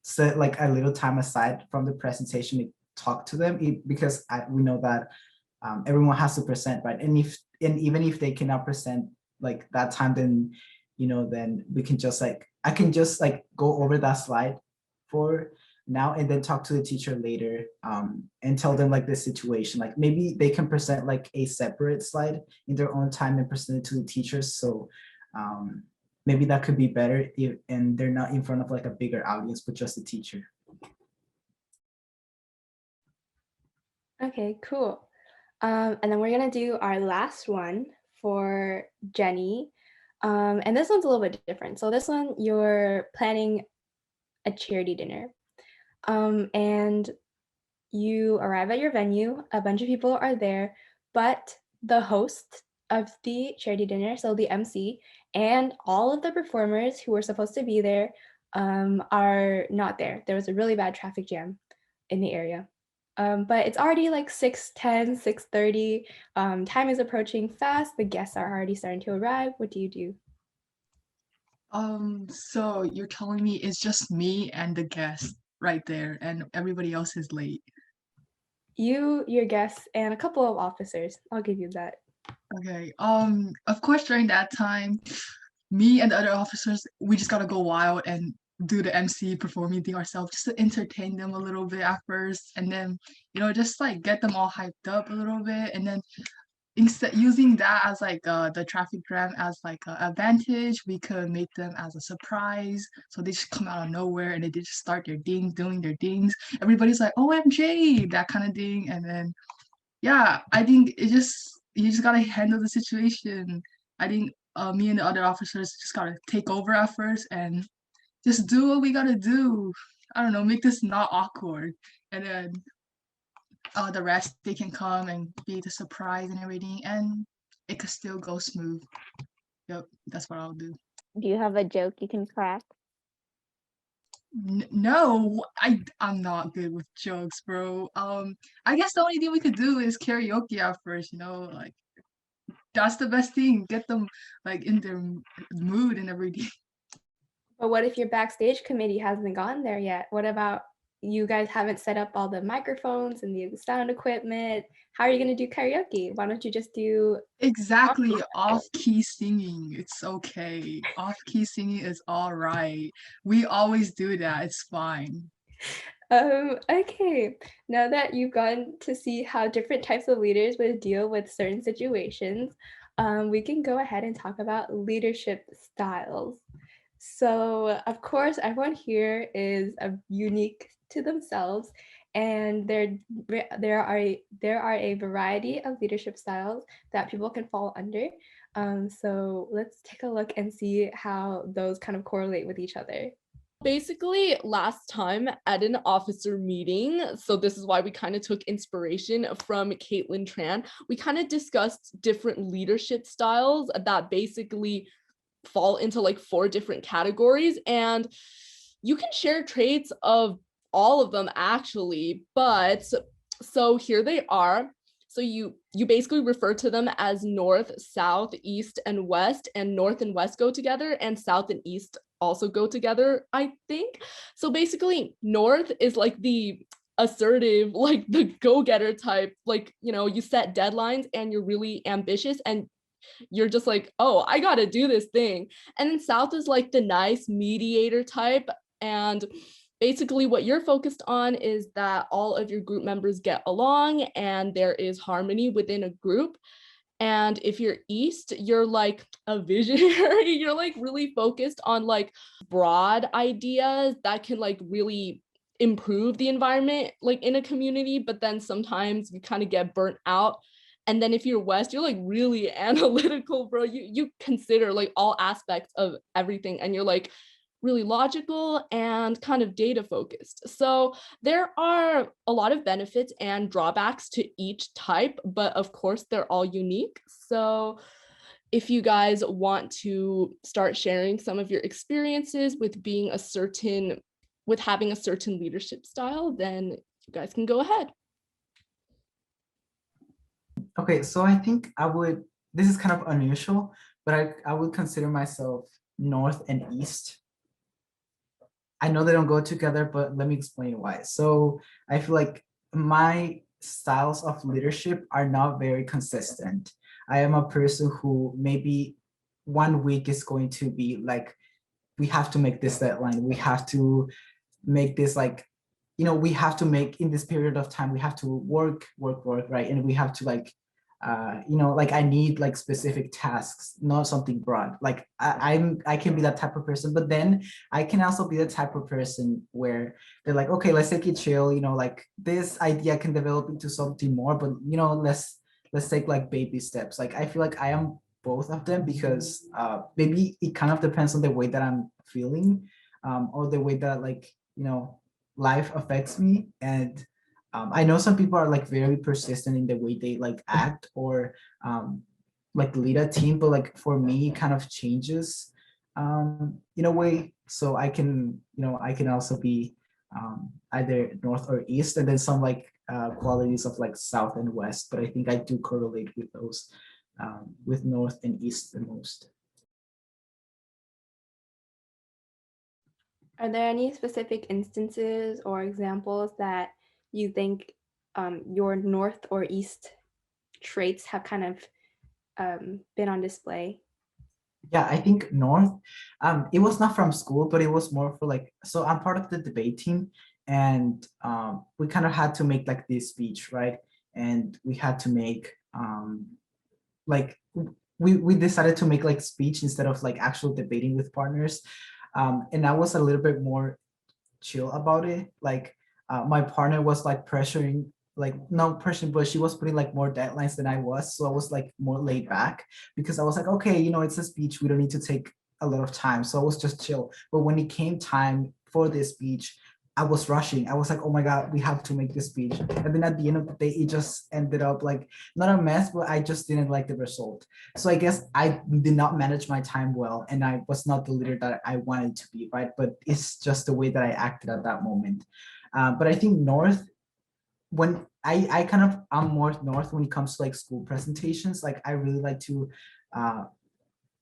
Speaker 6: set like a little time aside from the presentation to talk to them, because we know that everyone has to present, right? And even if they cannot present like that time, then then we can just like, I can just like go over that slide for now and then talk to the teacher later, and tell them like the situation. Like maybe they can present like a separate slide in their own time and present it to the teachers. So maybe that could be better and they're not in front of like a bigger audience, but just the teacher.
Speaker 2: Okay, cool. And then we're gonna do our last one for Jenny. And this one's a little bit different. So this one, you're planning a charity dinner. And you arrive at your venue, a bunch of people are there, but the host of the charity dinner, so the MC, and all of the performers who were supposed to be there are not there. There was a really bad traffic jam in the area. But it's already like 6:10, 6:30. Time is approaching fast. The guests are already starting to arrive. What do you do?
Speaker 4: So you're telling me it's just me and the guest right there, and everybody else is late.
Speaker 2: You, your guests, and a couple of officers. I'll give you that.
Speaker 4: Okay. Of course, during that time, me and the other officers, we just gotta go wild and do the MC performing thing ourselves, just to entertain them a little bit at first, and then just like get them all hyped up a little bit, and then instead using that as like the traffic jam as like an advantage, we could make them as a surprise. So they just come out of nowhere and they just start doing their dings. Everybody's like, OMG, that kind of thing. And then yeah, I think you just gotta handle the situation. I think me and the other officers just gotta take over at first and just do what we gotta do. I don't know, make this not awkward. And then the rest, they can come and be the surprise and everything, and it could still go smooth. Yep, that's what I'll do.
Speaker 1: Do you have a joke you can crack?
Speaker 4: No, I'm not good with jokes, bro. I guess the only thing we could do is karaoke at first, like that's the best thing. Get them like in their mood and everything.
Speaker 2: But what if your backstage committee hasn't gone there yet? What about you guys haven't set up all the microphones and the sound equipment? How are you going to do karaoke? Why don't you just do
Speaker 4: Exactly, off-key singing. It's okay. Off-key singing is all right. We always do that. It's fine.
Speaker 2: Okay, now that you've gotten to see how different types of leaders would deal with certain situations, we can go ahead and talk about leadership styles. So, of course, everyone here is unique to themselves, and there are a variety of leadership styles that people can fall under. So let's take a look and see how those kind of correlate with each other.
Speaker 3: Basically, last time at an officer meeting, so this is why we kind of took inspiration from Caitlin Tran, we kind of discussed different leadership styles that basically fall into like 4 different categories, and you can share traits of all of them actually, but so here they are. So you basically refer to them as north, south, east, and west, and north and west go together, and south and east also go together, I think. So basically, north is like the assertive, like the go-getter type, like, you set deadlines and you're really ambitious and you're just like, oh, I gotta do this thing. And then south is like the nice mediator type, and basically what you're focused on is that all of your group members get along and there is harmony within a group. And if you're east, you're like a visionary. You're like really focused on like broad ideas that can like really improve the environment like in a community, but then sometimes you kind of get burnt out. And then if you're west, you're like really analytical, bro. You consider like all aspects of everything, and you're like really logical and kind of data focused. So there are a lot of benefits and drawbacks to each type, but of course they're all unique. So if you guys want to start sharing some of your experiences with having a certain leadership style, then you guys can go ahead.
Speaker 6: Okay, so I think this is kind of unusual, but I would consider myself north and east. I know they don't go together, but let me explain why. So I feel like my styles of leadership are not very consistent. I am a person who maybe one week is going to be like, we have to make this deadline. We have to make this like, we have to make in this period of time, we have to work, right? And we have to like, like I need like specific tasks, not something broad. Like I can be that type of person, but then I can also be the type of person where they're like, okay, let's take it chill, like this idea can develop into something more, but let's take like baby steps. Like I feel like I am both of them because maybe it kind of depends on the way that I'm feeling, or the way that like, life affects me. And I know some people are like very persistent in the way they like act or like lead a team, but like for me, it kind of changes in a way. So I can also be either north or east, and then some like qualities of like south and west. But I think I do correlate with those, with north and east the most.
Speaker 2: Are there any specific instances or examples that you think your north or east traits have kind of been on display?
Speaker 6: Yeah, I think north, it was not from school, but it was more for like, so I'm part of the debate team, and we kind of had to make like this speech, right? And we had to make like we decided to make like speech instead of like actual debating with partners. And I was a little bit more chill about it. Like my partner was like pressuring, like not pressuring, but she was putting like more deadlines than I was. So I was like more laid back because I was like, okay, it's a speech. We don't need to take a lot of time, so I was just chill. But when it came time for this speech, I was rushing. I was like, oh my God, we have to make this speech. And then at the end of the day, it just ended up like not a mess, but I just didn't like the result. So I guess I did not manage my time well, and I was not the leader that I wanted to be, right? But it's just the way that I acted at that moment. But I think North, when I kind of, I'm more North when it comes to like school presentations. Like I really like to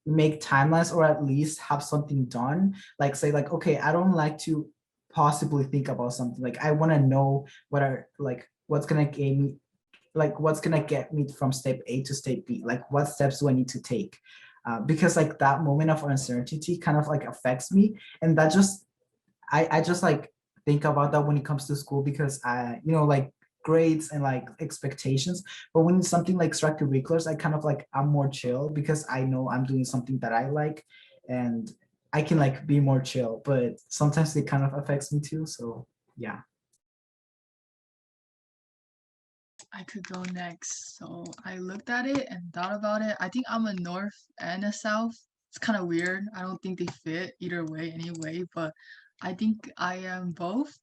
Speaker 6: make timelines, or at least have something done. Like say like, okay, I don't like to possibly think about something. Like I want to know what are like what's gonna get me, like what's gonna get me from step A to step B. Like what steps do I need to take? Because like that moment of uncertainty kind of like affects me, and that just I just like think about that when it comes to school, because I, you know, like grades and like expectations. But when it's something like extracurriculars, I kind of like, I'm more chill because I know I'm doing something that I like, and I can like be more chill. But sometimes it kind of affects me too. So yeah.
Speaker 4: I could go next. So I looked at it and thought about it. I think I'm a North and a South. It's kind of weird. I don't think they fit either way anyway, but I think I am both.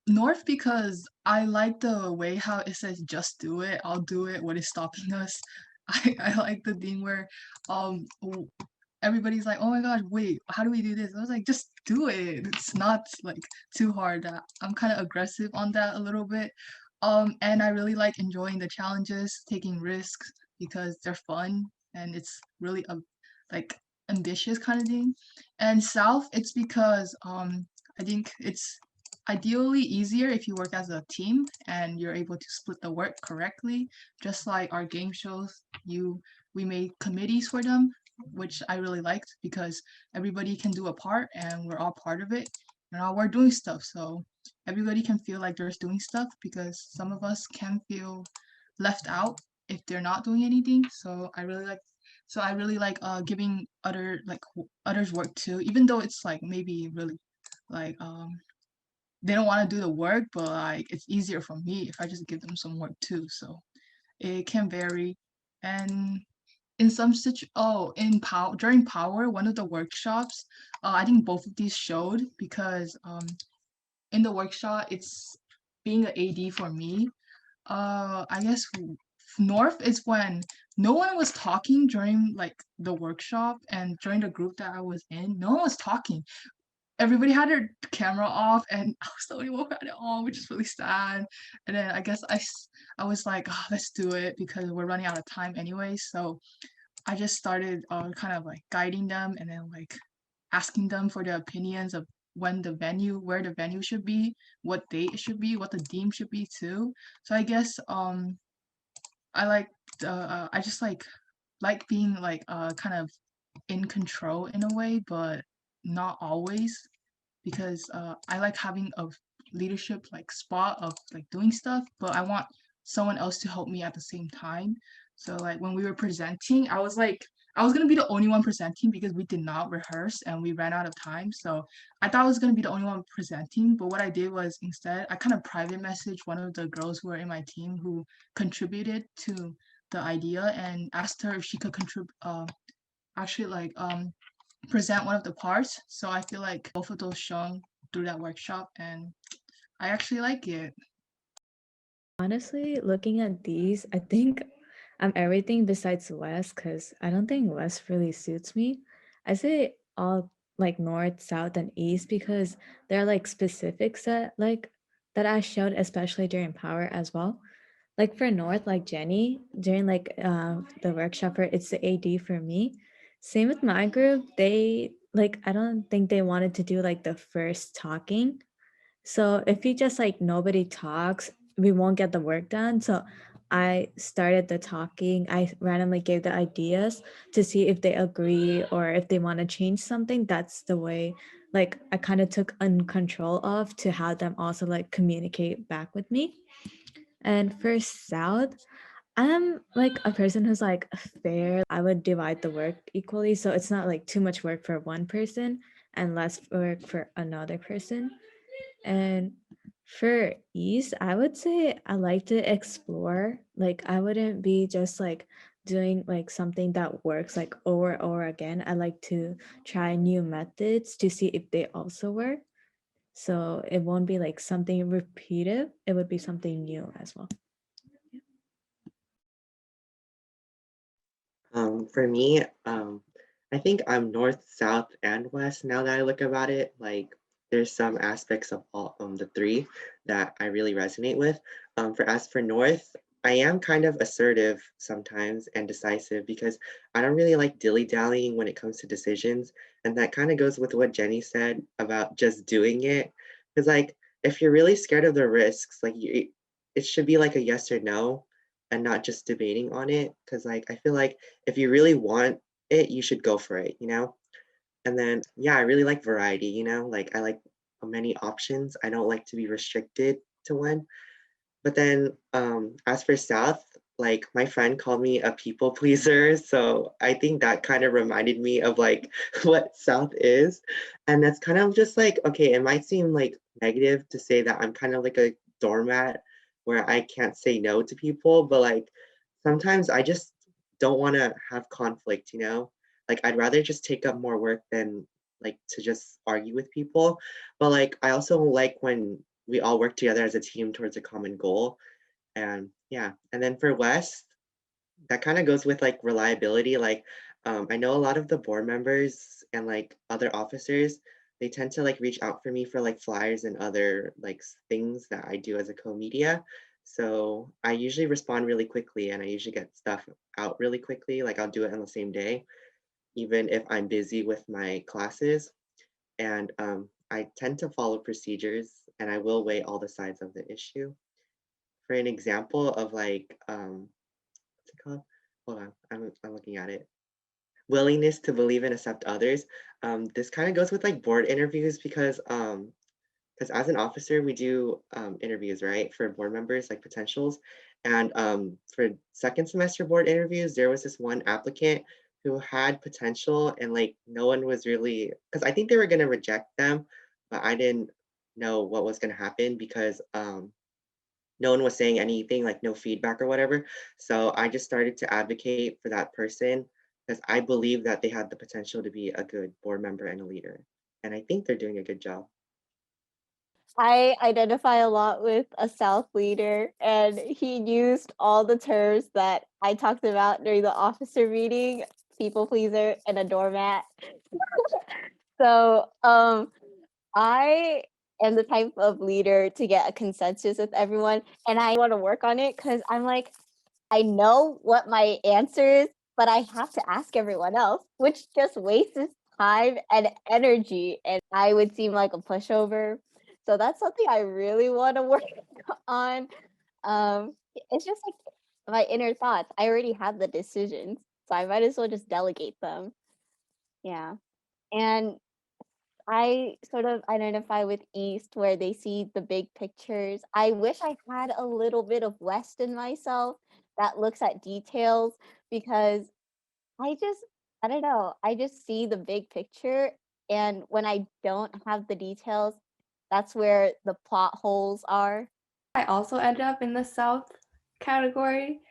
Speaker 4: North because I like the way how it says just do it. I'll do it. What is stopping us? I like the thing where um everybody's like, oh my gosh, wait, how do we do this? I was like, just do it. It's not like too hard. I'm kind of aggressive on that a little bit. And I really like enjoying the challenges, taking risks because they're fun and it's really a like ambitious kind of thing. And South, it's because I think it's ideally easier if you work as a team and you're able to split the work correctly. Just like our game shows, we made committees for them, which I really liked because everybody can do a part and we're all part of it and all we're doing stuff. So everybody can feel like there's doing stuff because some of us can feel left out if they're not doing anything. So I really like giving others work too, even though it's like maybe really like they don't want to do the work, but like it's easier for me if I just give them some work too. So it can vary. And in some in power during power, one of the workshops, I think both of these showed because in the workshop it's being an AD for me. I guess North is when no one was talking during like the workshop and during the group that I was in, no one was talking. Everybody had their camera off and I was the only one who had it on, which is really sad. And then I guess I was like, oh, let's do it because we're running out of time anyway. So I just started kind of like guiding them and then like asking them for their opinions of where the venue should be, what date it should be, what the theme should be too. So I guess I like I just like being like kind of in control in a way, but not always because I like having a leadership like spot of like doing stuff, but I want someone else to help me at the same time. So like when we were presenting, I was gonna be the only one presenting because we did not rehearse and we ran out of time. So I thought I was gonna be the only one presenting, but what I did was instead I kind of private messaged one of the girls who were in my team who contributed to the idea and asked her if she could contribute actually like present one of the parts. So I feel like both of those shown through that workshop and I actually like it.
Speaker 5: Honestly, looking at these, I think I'm everything besides West because I don't think West really suits me. I say all like North, South, and East because they're like specifics that I showed, especially during Power as well. Like for North, like Jenny, during like the workshop for it's the AD for me. Same with my group. They like I don't think they wanted to do like the first talking. So if you just like nobody talks, we won't get the work done. So I started the talking. I randomly gave the ideas to see if they agree or if they want to change something. That's the way like I kind of took on control of to have them also like communicate back with me. And for South, I'm like a person who's like fair. I would divide the work equally. So it's not like too much work for one person and less work for another person. And for East, I would say I like to explore. Like I wouldn't be just like doing like something that works like over and over again, I like to try new methods to see if they also work. So it won't be like something repetitive, it would be something new as well.
Speaker 7: For me, I think I'm north, south, and west now that I look about it. Like there's some aspects of all the three that I really resonate with. As for north, I am kind of assertive sometimes and decisive because I don't really like dilly-dallying when it comes to decisions. And that kind of goes with what Jenny said about just doing it. Because like if you're really scared of the risks, like it should be like a yes or no and not just debating on it. Because like I feel like if you really want it, you should go for it, you know? And then, yeah, I really like variety, you know? Like I like many options. I don't like to be restricted to one. But then as for South, like my friend called me a people pleaser. So I think that kind of reminded me of like what South is. And that's kind of just like, okay, it might seem like negative to say that I'm kind of like a doormat where I can't say no to people, but like sometimes I just don't want to have conflict, you know? Like I'd rather just take up more work than like to just argue with people. But like I also like when we all work together as a team towards a common goal. And yeah, and then for West, that kind of goes with like reliability. Like I know a lot of the board members and like other officers, they tend to like reach out for me for like flyers and other like things that I do as a co-media. So I usually respond really quickly and I usually get stuff out really quickly. Like I'll do it on the same day, even if I'm busy with my classes. And I tend to follow procedures and I will weigh all the sides of the issue. For an example of like, what's it called? Hold on, I'm looking at it. Willingness to believe and accept others. This kind of goes with like board interviews because as an officer, we do interviews, right, for board members, like potentials. And for second semester board interviews, there was this one applicant who had potential and like no one was really, because I think they were going to reject them, but I didn't know what was going to happen because no one was saying anything, like no feedback or whatever. So I just started to advocate for that person because I believe that they had the potential to be a good board member and a leader. And I think they're doing a good job.
Speaker 1: I identify a lot with a South leader, and he used all the terms that I talked about during the officer meeting: people pleaser and a doormat. So I am the type of leader to get a consensus with everyone, and I want to work on it because I'm like, I know what my answer is, but I have to ask everyone else, which just wastes time and energy, and I would seem like a pushover. So that's something I really want to work on. It's just like my inner thoughts. I already have the decisions, so I might as well just delegate them. Yeah. And I sort of identify with East where they see the big pictures. I wish I had a little bit of West in myself that looks at details because I just, I don't know, I just see the big picture. And when I don't have the details, that's where the plot holes are.
Speaker 2: I also ended up in the South category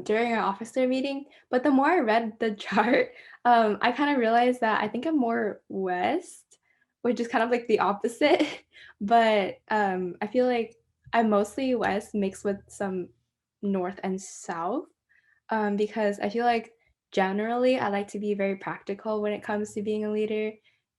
Speaker 2: during our officer meeting. But the more I read the chart, I kind of realized that I think I'm more West, which is kind of like the opposite. But I feel like I'm mostly West mixed with some North and South because I feel like generally I like to be very practical when it comes to being a leader.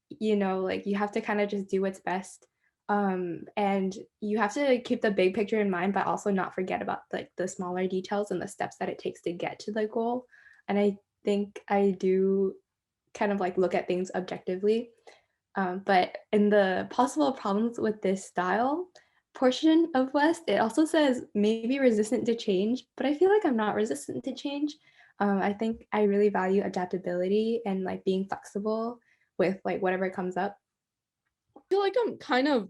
Speaker 2: You know, like you have to kind of just do what's best and you have to keep the big picture in mind but also not forget about like the smaller details and the steps that it takes to get to the goal. And I think I do kind of like look at things objectively, but in the possible problems with this style portion of West, it also says maybe resistant to change, but I feel like I'm not resistant to change. I think I really value adaptability and like being flexible with like whatever comes up.
Speaker 3: I feel like I'm kind of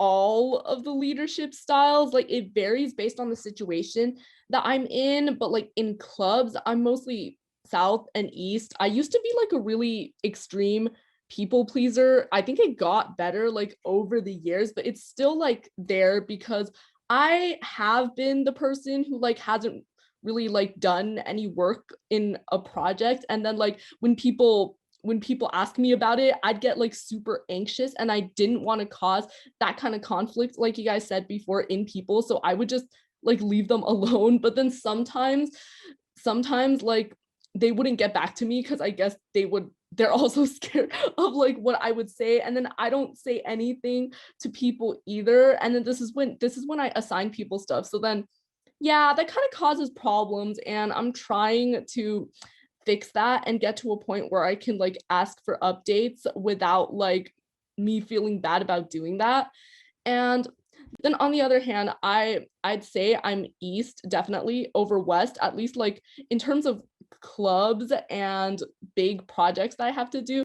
Speaker 3: all of the leadership styles. Like it varies based on the situation that I'm in, but like in clubs, I'm mostly South and East. I used to be like a really extreme people pleaser. I think it got better like over the years, but it's still like there because I have been the person who like hasn't really like done any work in a project, and then like when people ask me about it, I'd get like super anxious, and I didn't want to cause that kind of conflict, like you guys said before, in people. So I would just like leave them alone. But then sometimes like they wouldn't get back to me because I guess they're also scared of like what I would say. And then I don't say anything to people either. And then this is when I assign people stuff. So then, yeah, that kind of causes problems. And I'm trying to fix that and get to a point where I can like ask for updates without like me feeling bad about doing that. And then on the other hand, I'd say I'm East definitely over West, at least like in terms of clubs and big projects that I have to do.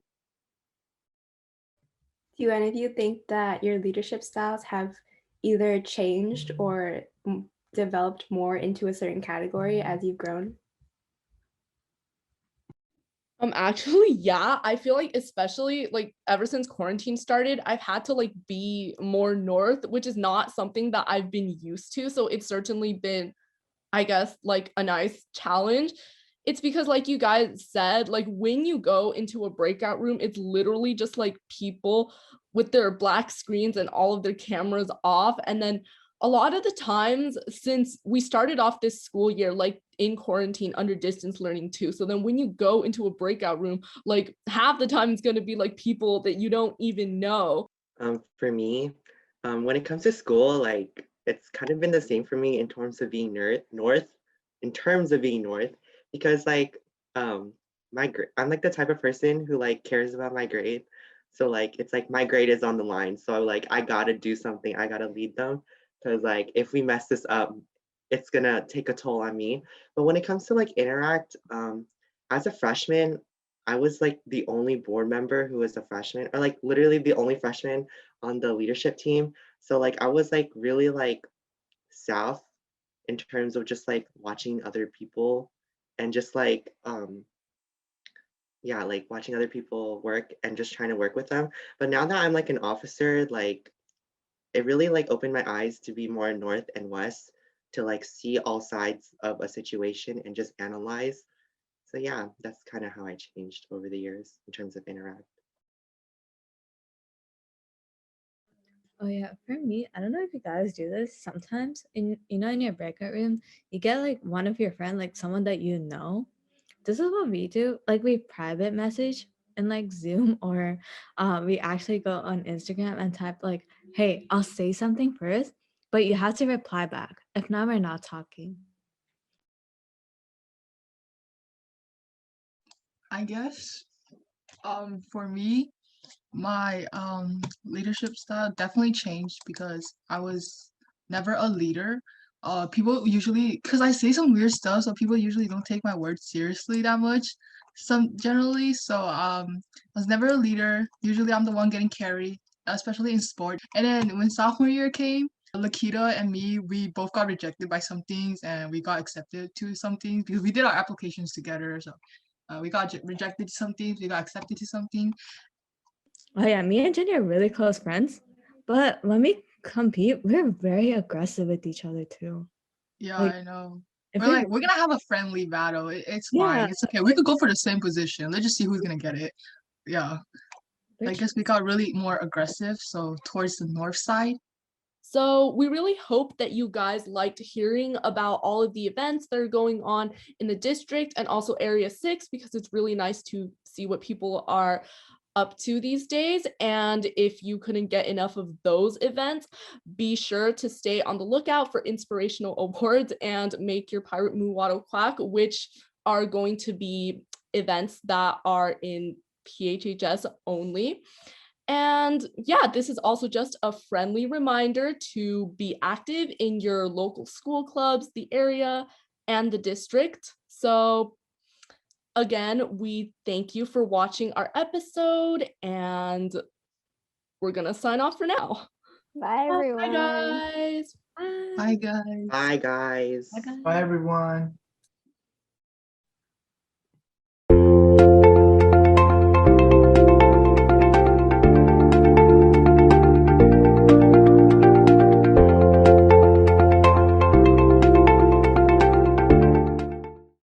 Speaker 2: Do any of you think that your leadership styles have either changed or developed more into a certain category as you've grown?
Speaker 3: Actually, yeah, I feel like especially like ever since quarantine started, I've had to like be more north, which is not something that I've been used to. So it's certainly been, I guess, like a nice challenge. It's because like you guys said, like when you go into a breakout room, it's literally just like people with their black screens and all of their cameras off. And then a lot of the times, since we started off this school year like in quarantine under distance learning too, so then when you go into a breakout room, like half the time it's going to be like people that you don't even know.
Speaker 7: For me, when it comes to school, like it's kind of been the same for me in terms of being north, because like I'm like the type of person who like cares about my grade. So like it's like my grade is on the line. So like I gotta do something, I gotta lead them. Because like if we mess this up, it's gonna take a toll on me. But when it comes to like Interact, as a freshman, I was like the only board member who was a freshman, or like literally the only freshman on the leadership team. So like I was like really like south in terms of just like watching other people and just like yeah, like watching other people work and just trying to work with them. But now that I'm like an officer, like it really like opened my eyes to be more north and west, to like see all sides of a situation and just analyze. So yeah, that's kind of how I changed over the years in terms of Interact.
Speaker 5: Oh yeah, for me, I don't know if you guys do this. Sometimes in your breakout room, you get like one of your friends, like someone that you know. This is what we do. Like we private message in like Zoom, or we actually go on Instagram and type like, "Hey, I'll say something first, but you have to reply back. If not, we're not talking."
Speaker 4: I guess for me, my leadership style definitely changed because I was never a leader. People usually, because I say some weird stuff, so people usually don't take my words seriously that much. Some generally, so I was never a leader. Usually, I'm the one getting carried, especially in sport. And then when sophomore year came, Likhitha and me, we both got rejected by some things, and we got accepted to some things because we did our applications together. So we got rejected to some things, we got accepted to something.
Speaker 5: Oh yeah, me and Jenny are really close friends, but when we compete, we're very aggressive with each other too.
Speaker 4: Yeah,
Speaker 5: Like
Speaker 4: I know.
Speaker 5: if
Speaker 4: We're
Speaker 5: we,
Speaker 4: like, we're gonna have a friendly battle. It's
Speaker 5: yeah,
Speaker 4: fine. It's okay. We could go for the same position. Let's just see who's gonna get it. Yeah. I guess we got really more aggressive, so towards the north side.
Speaker 3: So we really hope that you guys liked hearing about all of the events that are going on in the district and also Area 6, because it's really nice to see what people are up to these days. And if you couldn't get enough of those events, be sure to stay on the lookout for inspirational awards and Make Your Pirate Muwato Quack, which are going to be events that are in PHHS only. And yeah, this is also just a friendly reminder to be active in your local school clubs, the area, and the district. So again, we thank you for watching our episode, and we're gonna sign off for now.
Speaker 1: Bye, everyone.
Speaker 3: Bye, guys.
Speaker 5: Bye.
Speaker 4: Bye, guys.
Speaker 7: Bye, guys.
Speaker 5: Bye, guys.
Speaker 6: Bye, everyone.